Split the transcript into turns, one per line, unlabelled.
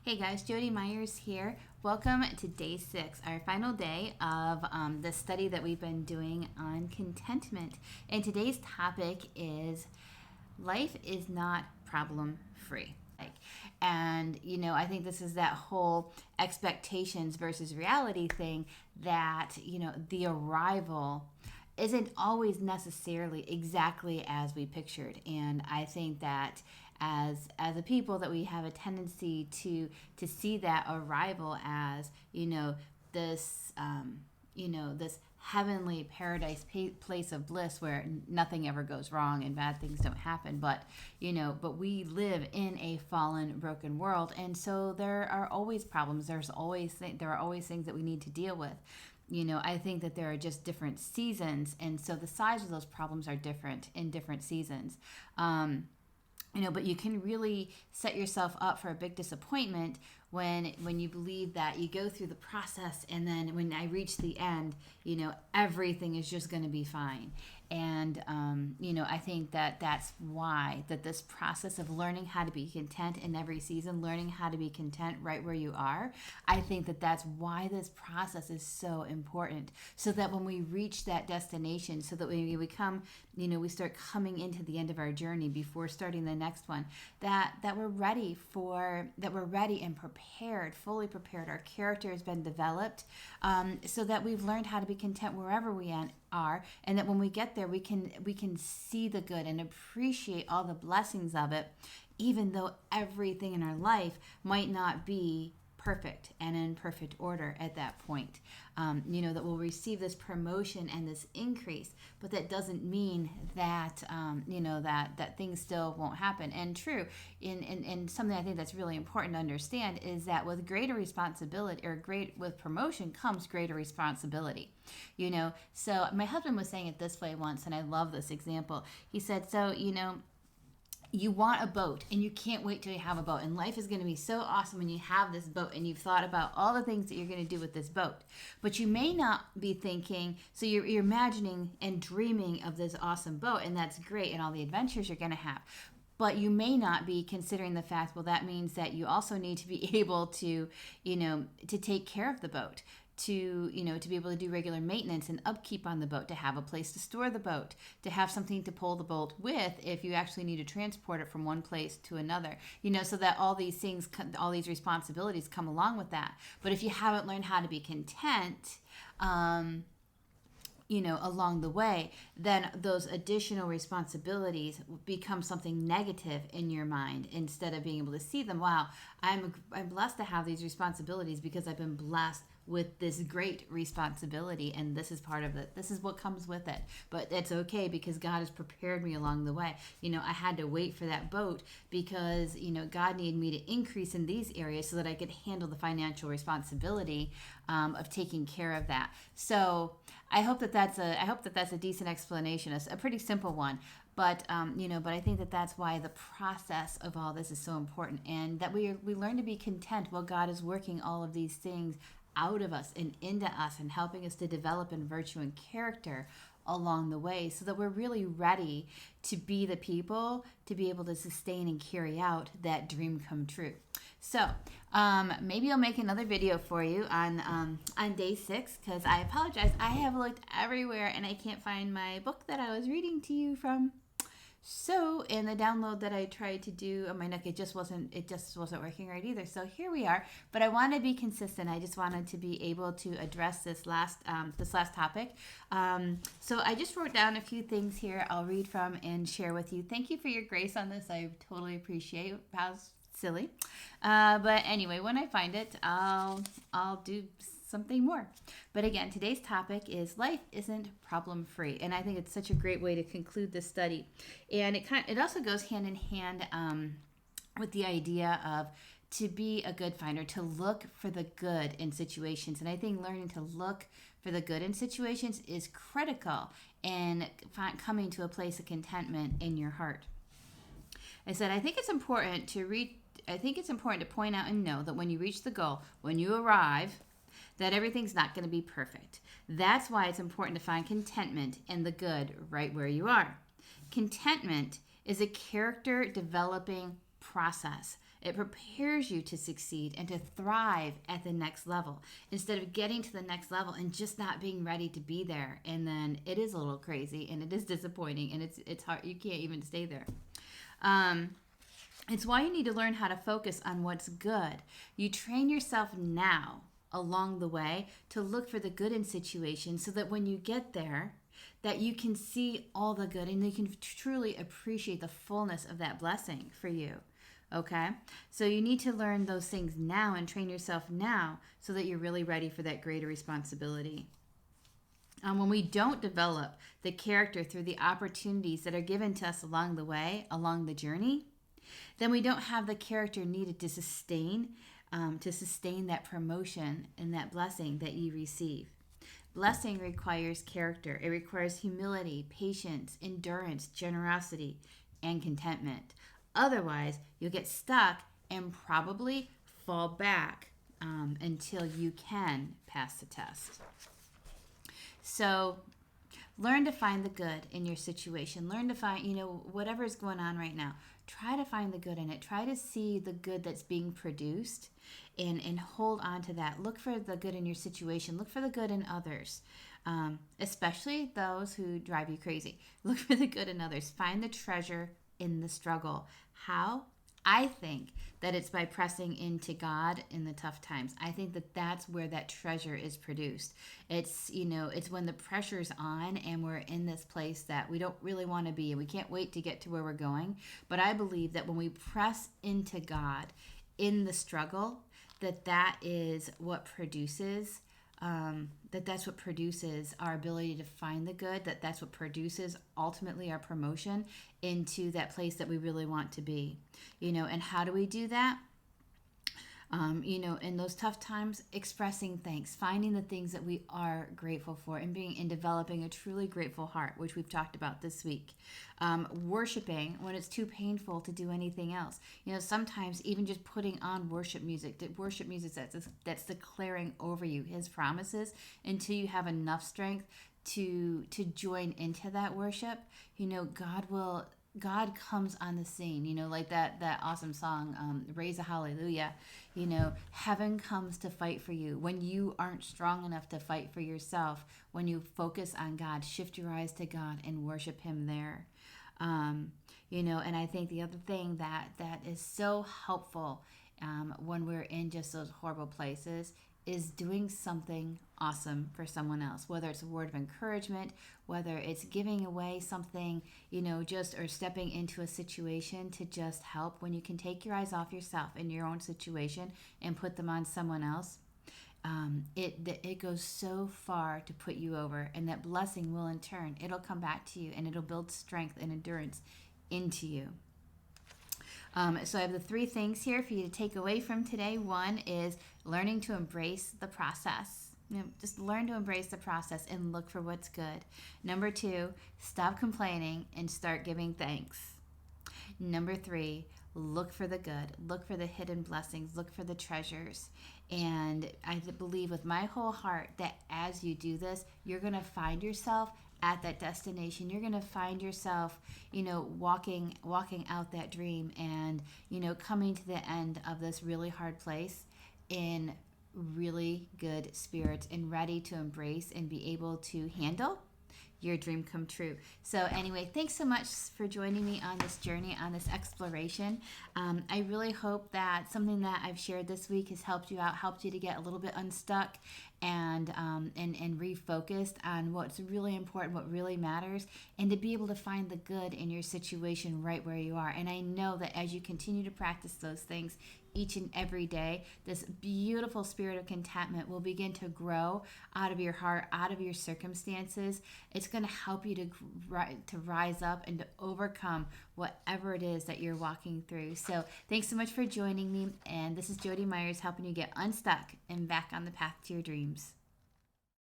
Hey guys, Jody Myers here. Welcome to day 6, our final day of the study that we've been doing on contentment. And today's topic is life is not problem free. And, I think this is that whole expectations versus reality thing that, the arrival isn't always necessarily exactly as we pictured. And I think that as a people that we have a tendency to see that arrival as this this heavenly paradise place of bliss where nothing ever goes wrong and bad things don't happen, but we live in a fallen, broken world, and so there are always problems. There are always things that we need to deal with. I think that there are just different seasons, and so the size of those problems are different in different seasons. But you can really set yourself up for a big disappointment when you believe that you go through the process and then when I reach the end, everything is just going to be fine. And I think that that's why that this process of learning how to be content in every season, learning how to be content right where you are, I think that that's why this process is so important. So that when we reach that destination, so that when we come, we start coming into the end of our journey before starting the next one, that we're ready and prepared, fully prepared. Our character has been developed, so that we've learned how to be content wherever we are, and that when we get there, we can see the good and appreciate all the blessings of it, even though everything in our life might not be perfect and in perfect order at that point. That we'll receive this promotion and this increase, but that doesn't mean that that things still won't happen. And true, in something I think that's really important to understand is that with greater responsibility with promotion comes greater responsibility. So my husband was saying it this way once, and I love this example. He said, so you want a boat and you can't wait till you have a boat, and life is going to be so awesome when you have this boat and you've thought about all the things that you're going to do with this boat, but you may not be thinking, so you're imagining and dreaming of this awesome boat, and that's great, and all the adventures you're going to have, but you may not be considering the fact, well, that means that you also need to be able to to take care of the boat, to be able to do regular maintenance and upkeep on the boat, to have a place to store the boat, to have something to pull the boat with if you actually need to transport it from one place to another, so that all these things, all these responsibilities come along with that. But if you haven't learned how to be content along the way, then those additional responsibilities become something negative in your mind, instead of being able to see them. Wow, I'm blessed to have these responsibilities because I've been blessed with this great responsibility, and this is part of it. This is what comes with it. But it's okay because God has prepared me along the way. I had to wait for that boat because, God needed me to increase in these areas so that I could handle the financial responsibility of taking care of that. So I hope that that's a decent explanation. It's a pretty simple one. But but I think that that's why the process of all this is so important, and that we learn to be content while God is working all of these things out of us and into us and helping us to develop in virtue and character along the way, so that we're really ready to be the people to be able to sustain and carry out that dream come true. So maybe I'll make another video for you on day 6, because I apologize, I have looked everywhere and I can't find my book that I was reading to you from. So in the download that I tried to do on my Nook, it just wasn't working right either. So here we are. But I want to be consistent. I just wanted to be able to address this last topic. So I just wrote down a few things here I'll read from and share with you. Thank you for your grace on this. I totally appreciate it. How's silly. But anyway, when I find it, I'll do something more. But again, today's topic is life isn't problem free, and I think it's such a great way to conclude this study. And it also goes hand in hand with the idea of to be a good finder, to look for the good in situations. And I think learning to look for the good in situations is critical in coming to a place of contentment in your heart. I said I think it's important to point out and know that when you reach the goal, when you arrive, that everything's not going to be perfect. That's why it's important to find contentment in the good right where you are. Contentment is a character developing process. It prepares you to succeed and to thrive at the next level instead of getting to the next level and just not being ready to be there. And then it is a little crazy and it is disappointing and it's hard. You can't even stay there. It's why you need to learn how to focus on what's good. You train yourself now along the way to look for the good in situations so that when you get there, that you can see all the good and you can truly appreciate the fullness of that blessing for you. Okay? So you need to learn those things now and train yourself now so that you're really ready for that greater responsibility. When we don't develop the character through the opportunities that are given to us along the way, along the journey, then we don't have the character needed to sustain that promotion and that blessing that you receive. Blessing requires character. It requires humility, patience, endurance, generosity, and contentment. Otherwise, you'll get stuck and probably fall back until you can pass the test. So learn to find the good in your situation. Learn to find, whatever is going on right now, try to find the good in it. Try to see the good that's being produced and hold on to that. Look for the good in your situation. Look for the good in others, especially those who drive you crazy. Look for the good in others. Find the treasure in the struggle. How? I think that it's by pressing into God in the tough times. I think that that's where that treasure is produced. It's when the pressure's on and we're in this place that we don't really want to be and we can't wait to get to where we're going. But I believe that when we press into God in the struggle, that is what produces that's what produces our ability to find the good, that's what produces ultimately our promotion into that place that we really want to be. And how do we do that? In those tough times, expressing thanks, finding the things that we are grateful for and developing a truly grateful heart, which we've talked about this week. Worshiping when it's too painful to do anything else. Sometimes even just putting on worship music that's declaring over you His promises until you have enough strength to join into that worship. God comes on the scene, like that awesome song, Raise a Hallelujah. Heaven comes to fight for you. When you aren't strong enough to fight for yourself, when you focus on God, shift your eyes to God and worship Him there. And I think the other thing that is so helpful when we're in just those horrible places is doing something awesome for someone else, whether it's a word of encouragement, whether it's giving away something, or stepping into a situation to just help. When you can take your eyes off yourself in your own situation and put them on someone else, it goes so far to put you over, and that blessing will in turn, it'll come back to you and it'll build strength and endurance into you. So I have the 3 things here for you to take away from today. 1 is learning to embrace the process. Just learn to embrace the process and look for what's good. Number 2, stop complaining and start giving thanks. Number 3, look for the good. Look for the hidden blessings. Look for the treasures. And I believe with my whole heart that as you do this, you're going to find yourself at that destination. You're going to find yourself, walking out that dream and, coming to the end of this really hard place in really good spirits and ready to embrace and be able to handle your dream come true. So anyway, thanks so much for joining me on this journey, on this exploration. I really hope that something that I've shared this week has helped you out, helped you to get a little bit unstuck and refocused on what's really important, what really matters, and to be able to find the good in your situation right where you are. And I know that as you continue to practice those things each and every day, this beautiful spirit of contentment will begin to grow out of your heart, out of your circumstances. It's going to help you to rise up and to overcome whatever it is that you're walking through. So thanks so much for joining me. And this is Jody Myers helping you get unstuck and back on the path to your dreams.